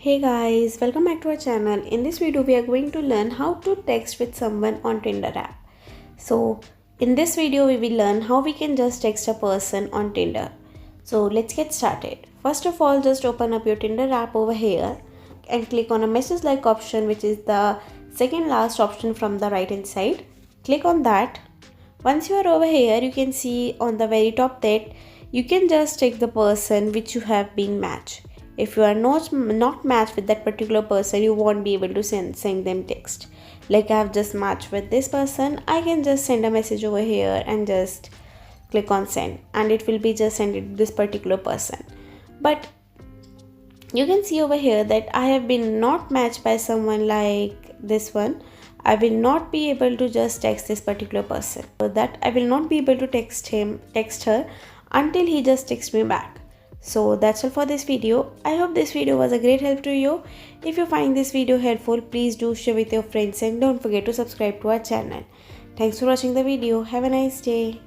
Hey guys, welcome back to our channel. In this video, we are going to learn how to text with someone on Tinder app. So, in this video, we will learn how we can just text a person on Tinder. So, let's get started. First of all, just open up your Tinder app over here and click on a message like option, which is the second last option from the right hand side. Click on that. Once you are over here, you can see on the very top that you can just take the person which you have been matched. If you are not matched with that particular person, you won't be able to send them text. Like I have just matched with this person, I can just send a message over here and just click on send, and it will be just sent to this particular person. But you can see over here that I have been not matched by someone like this one. I will not be able to just text this particular person. So that I will not be able to text her until he just texts me back. So that's all for this video. I hope this video was a great help to you. If you find this video helpful, please do share with your friends and don't forget to subscribe to our channel. Thanks for watching the video. Have a nice day.